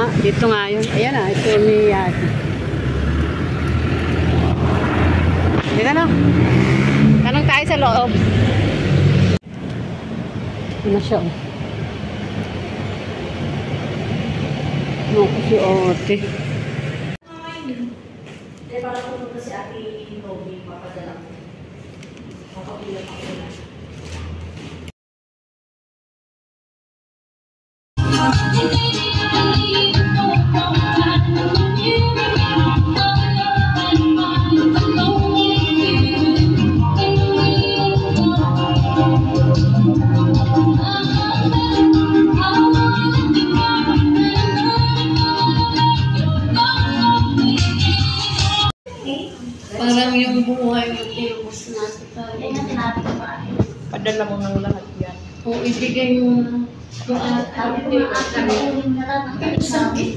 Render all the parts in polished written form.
nga, dito nga yun. Ayan na, ito ni Yati. Dito na. Tanong tayo sa loob. Ano siya? Ano si Ote? Para pumunta si Ate Robby, papadala ko. Papapilang ako na. Parang yung buhay mo tinubos na sa tayo. Yan nga tinabi ko pa. Padala mo ng lahat yan. O ibigay mo na. Kung Sabi ko na ata ko yung nalang ang sabi.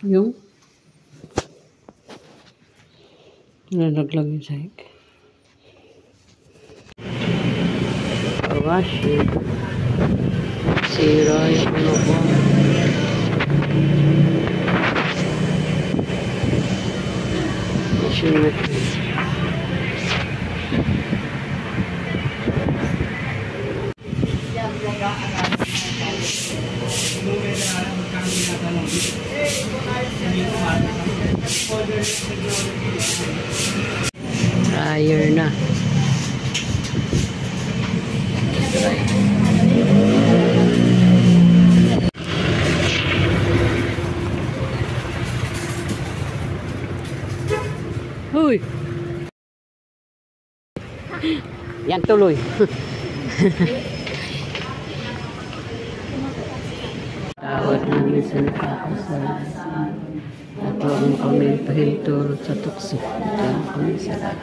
Yung nalaglag yung sahig. Kawashi. Sira yung ano ko. Shimmet. Dryer na. Huy! Yan tuloy. Tawad namin sa nakakasal. At huwag mo kami pahintulot sa tuksik. Ito kami sa lahat.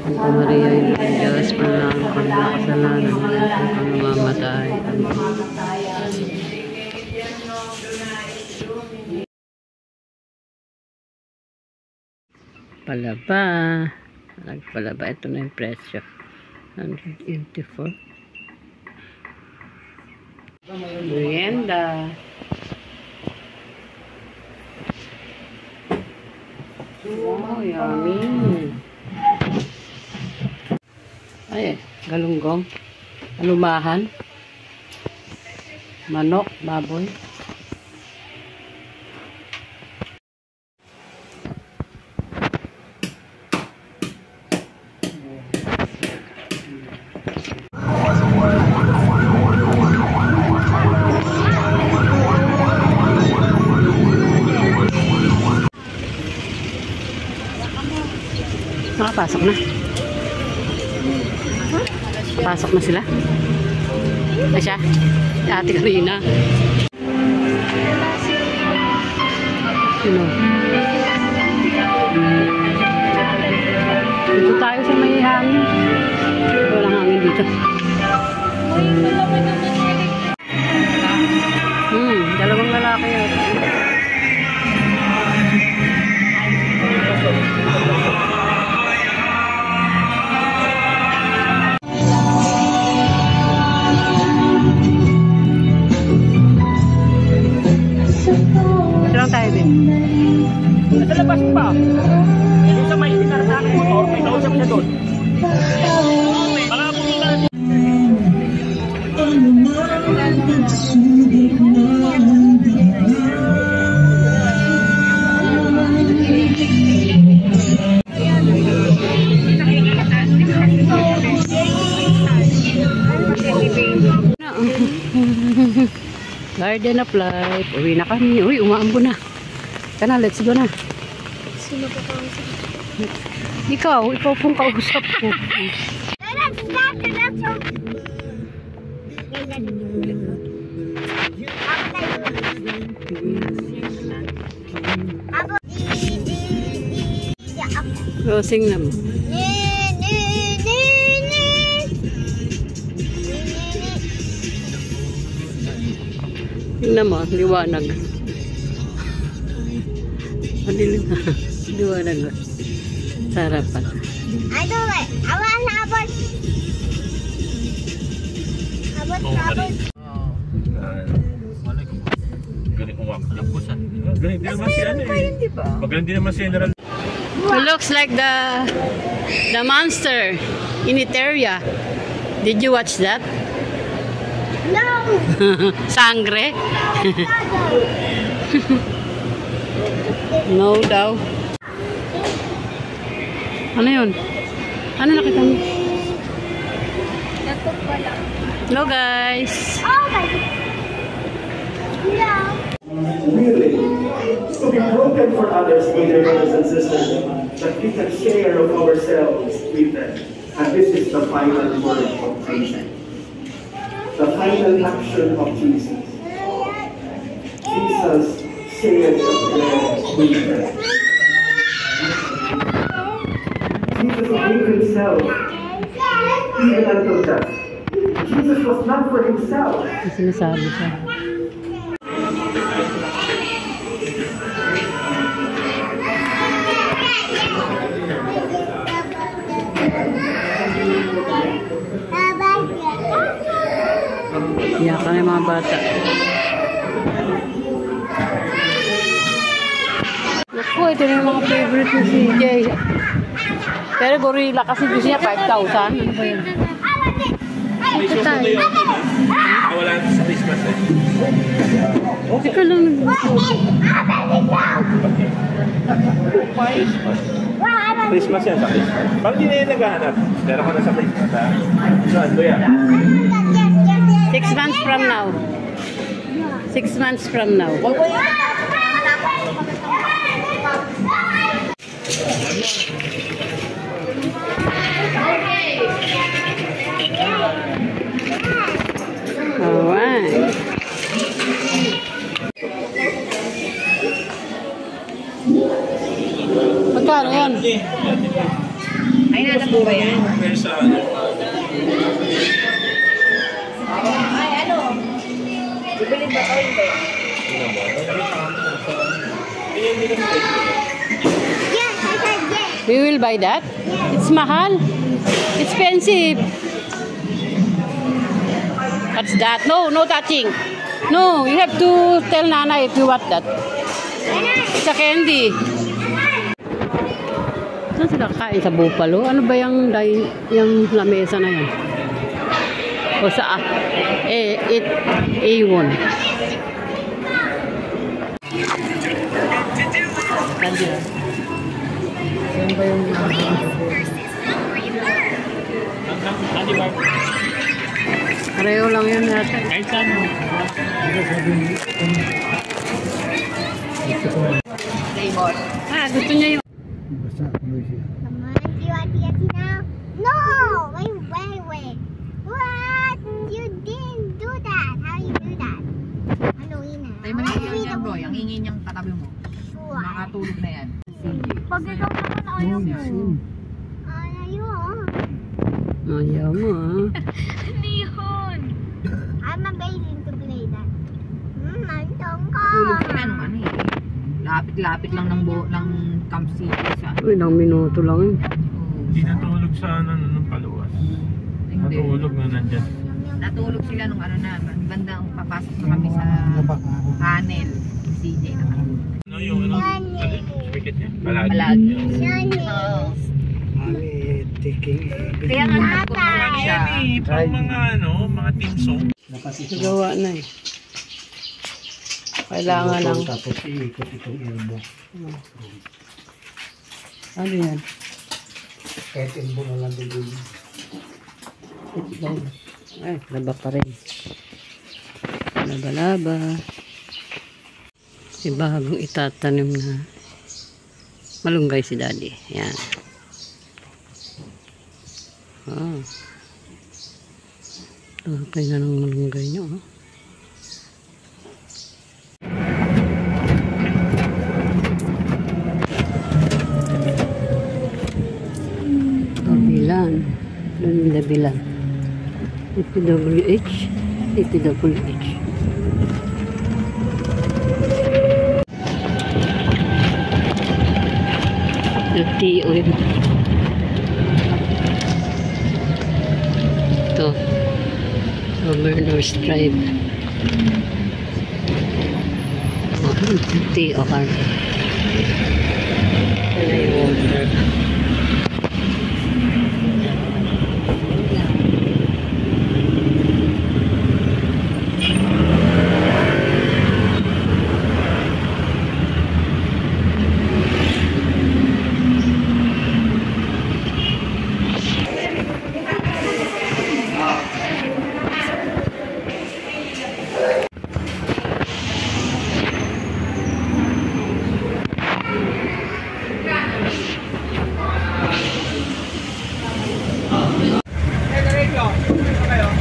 Santa Maria, Diyos, panalangin ko na kasalanan kung mamamatay. Palaba. Nagpalaba. Ito na yung presyo. 184. Merienda. Oh, yummy. Ay, galunggong. Alumahan. Manok, baboy. Nakapasok na. Pasok na sila. Ay siya. Ate Karina. Sino? Dito tayo sa may hangin. Walang hangin dito. Dalawang lalaki yun. Sa labas pa. Yung sa may pinaratakan motor, may kausap siya doon. Mga pumunta. Garden of Life. Uwi na kami. Uy, umaambo na. Kana, let's go na. Sino pa Ikaw pong kausap ko. Closing naman. Tingnan mo, liwanag. Liwanag. Sarapan. I don't like. I want habit. Habit. Galing kong wakyak po sa. Galing din naman si ano eh. Magaling din naman si General. It looks like the monster in Eteria. Did you watch that? No. Sangre? No daw. Ano yun? Ano nakita mo? Natok pala. Hello guys. Oh my God. Yeah. Really, to be broken for others, my dear brothers and sisters, that we can share of ourselves with them. And this is the final word of Jesus. The final action of Jesus. Jesus shared the bread with them. Jesus gave himself even unto death. Jesus was not for himself. Sinasabi siya. Iyakan yung mga bata. Naku, ito na yung mga favorite ni CJ. Pero gorilla kasi gusto niya 5,000. Ano ba yun? Ito tayo. Wala sa Christmas eh. Ikaw lang Christmas yan sa Christmas. Pag hindi na yung naghahanap, pero ko na sa Christmas ha. Saan ko yan? 6 months from now. 6 months from now. Alright. Magkano yan? Ay, nanak mo ba yan? Sa ano? Ay, ano? Bibili ba o hindi? Yes, I said yes. We will buy that. It's mahal. Expensive. What's that? No, no touching. No, you have to tell Nana if you want that. It's a candy. Saan sila kain sa Buffalo? Ano ba yung lamesa na yan? O sa A1. Yan ba yung pareho lang yun natin. Kahit saan mo. Flavor. Gusto niya yung Come on, do you want to get it now? No! Wait. What? You didn't do that. How you do that? Ano ina? Tayo mo na yun dyan, boy. Ang ingin niyang katabi mo. Sure. Makatulog na yan. Pag ikaw naman ayaw mo. ayaw mo Hindi yun. I'm amazing to play that. Nandong ka. Tulog sila nung ano eh. Lapit-lapit lang ng Camp City sa ano. ilang minuto lang yun. Hindi natulog sa ano nung paluwas. Natulog na nandyan. Natulog sila nung ano na, bandang papasok na kami sa panel. CJ na kami. Ano yung ano? Speaket niya? Palagi. Palagi. Johnny. Oo. Kaya nga nagkukulang siya. Pang mga ano, mga team song. Gawa na eh. Kailangan lang. Tapos iikot itong elbow. Ano yan? Kahit elbow na lang din. Ay, laba pa rin. Laba-laba. May bagong itatanim na malunggay si Daddy. Yan. Ah. Kaya ng malunggay nyo. Oh. Dabilan. Doon yung dabilan. EPWH. EPWH. LTOM. Ito. Governor's Drive. TOR. Water.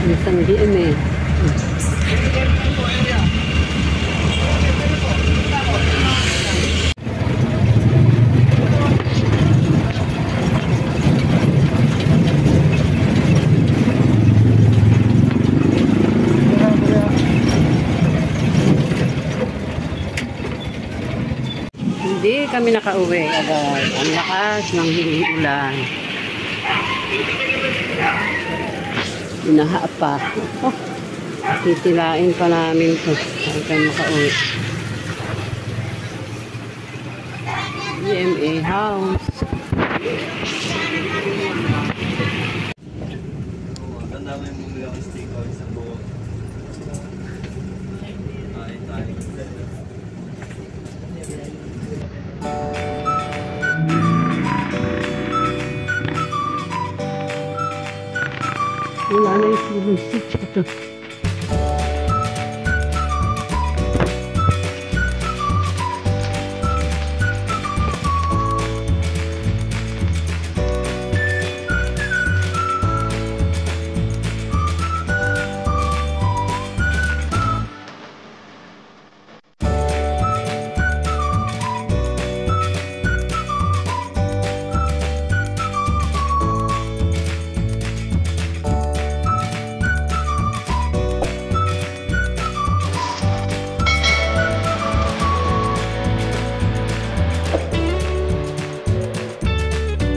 Isang GMA. Hindi kami nakauwi agad. Ang lakas ng ulan. Binaha pa. Oh, titilain pa namin ito. Saan kayo makauwi. GMA House. Tanda mo yung bumili ako steak o isang buo. Wala na yung food.